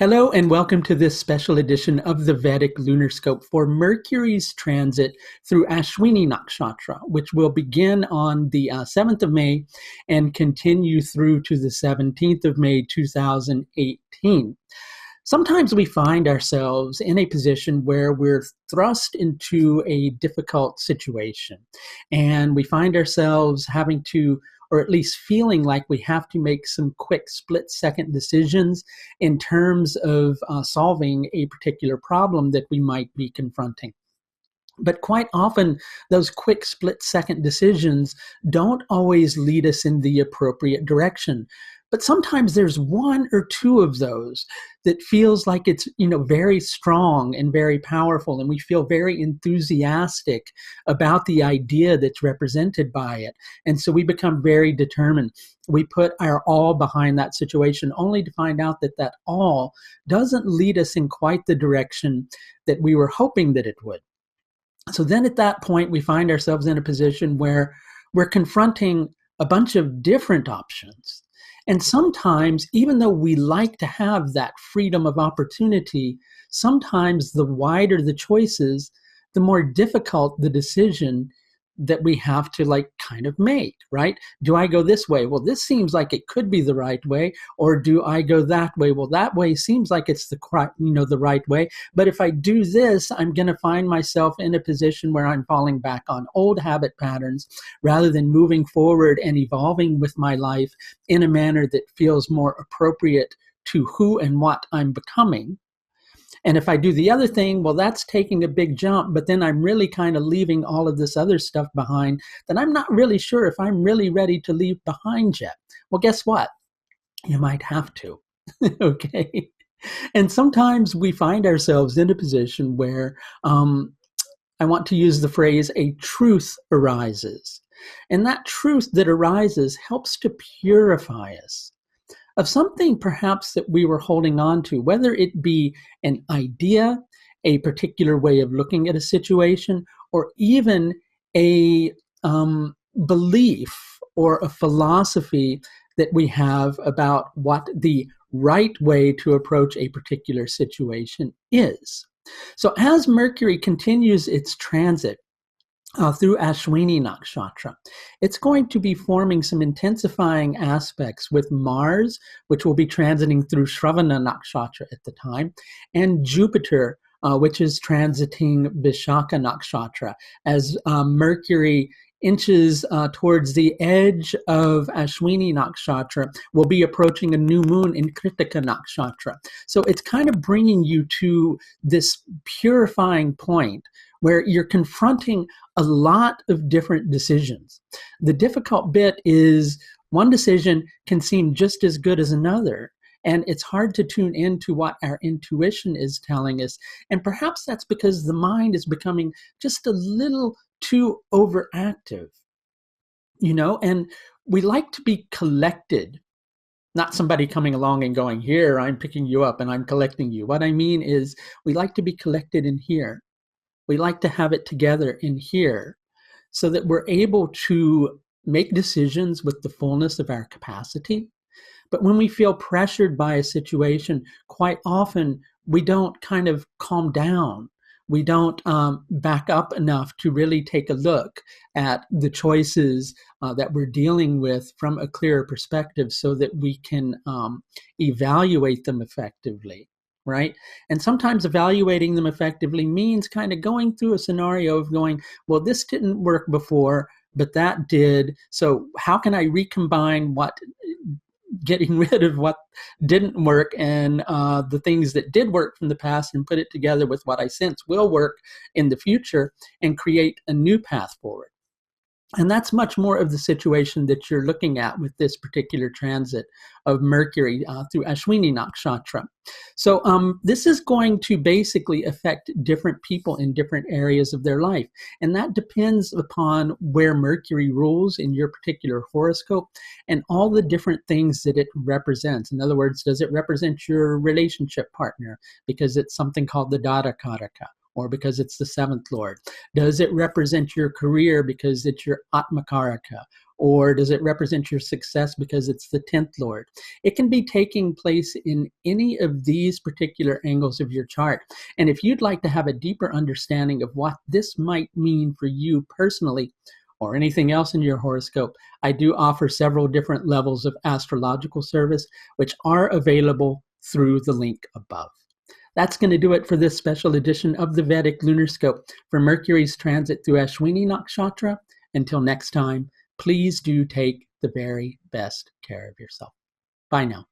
Hello and welcome to this special edition of the Vedic Lunar Scope for Mercury's transit through Ashwini Nakshatra, which will begin on the 7th of May and continue through to the 17th of May 2018. Sometimes we find ourselves in a position where we're thrust into a difficult situation, and we find ourselves having to, or at least feeling like we have to make some quick split-second decisions in terms of solving a particular problem that we might be confronting. But quite often, those quick split-second decisions don't always lead us in the appropriate direction. But sometimes there's one or two of those that feels like it's, very strong and very powerful, and we feel very enthusiastic about the idea that's represented by it. And so we become very determined. We put our all behind that situation, only to find out that that all doesn't lead us in quite the direction that we were hoping that it would. So then at that point, we find ourselves in a position where we're confronting a bunch of different options. And sometimes, even though we like to have that freedom of opportunity, sometimes the wider the choices, the more difficult the decision that we have to kind of make, right? Do I go this way? Well, this seems like it could be the right way. Or do I go that way? Well, that way seems like it's the right way. But if I do this, I'm going to find myself in a position where I'm falling back on old habit patterns rather than moving forward and evolving with my life in a manner that feels more appropriate to who and what I'm becoming. And if I do the other thing, well, that's taking a big jump, but then I'm really kind of leaving all of this other stuff behind that I'm not really sure if I'm really ready to leave behind yet. Well, guess what? You might have to, okay? And sometimes we find ourselves in a position where I want to use the phrase, a truth arises. And that truth that arises helps to purify us of something perhaps that we were holding on to, whether it be an idea, a particular way of looking at a situation, or even a belief or a philosophy that we have about what the right way to approach a particular situation is. So as Mercury continues its transit through Ashwini Nakshatra, it's going to be forming some intensifying aspects with Mars, which will be transiting through Sravana Nakshatra at the time, and Jupiter, which is transiting Vishaka Nakshatra, as Mercury inches towards the edge of Ashwini Nakshatra, will be approaching a new moon in Kritika Nakshatra. So it's kind of bringing you to this purifying point where you're confronting a lot of different decisions. The difficult bit is one decision can seem just as good as another, and it's hard to tune into what our intuition is telling us. And perhaps that's because the mind is becoming just a little too overactive, and we like to be collected, not somebody coming along and going, here, I'm picking you up and I'm collecting you. What I mean is we like to be collected in here. We like to have it together in here so that we're able to make decisions with the fullness of our capacity. But when we feel pressured by a situation, quite often we don't kind of calm down. We don't back up enough to really take a look at the choices that we're dealing with from a clearer perspective so that we can evaluate them effectively. Right? And sometimes evaluating them effectively means kind of going through a scenario of going, well, this didn't work before, but that did. So how can I recombine getting rid of what didn't work and the things that did work from the past and put it together with what I sense will work in the future and create a new path forward? And that's much more of the situation that you're looking at with this particular transit of Mercury through Ashwini Nakshatra. So this is going to basically affect different people in different areas of their life. And that depends upon where Mercury rules in your particular horoscope and all the different things that it represents. In other words, does it represent your relationship partner because it's something called the Dada Karaka? Or because it's the seventh lord? Does it represent your career because it's your Atmakaraka? Or does it represent your success because it's the 10th Lord? It can be taking place in any of these particular angles of your chart. And if you'd like to have a deeper understanding of what this might mean for you personally, or anything else in your horoscope, I do offer several different levels of astrological service, which are available through the link above. That's going to do it for this special edition of the Vedic Lunar Scope for Mercury's transit through Ashwini Nakshatra. Until next time, please do take the very best care of yourself. Bye now.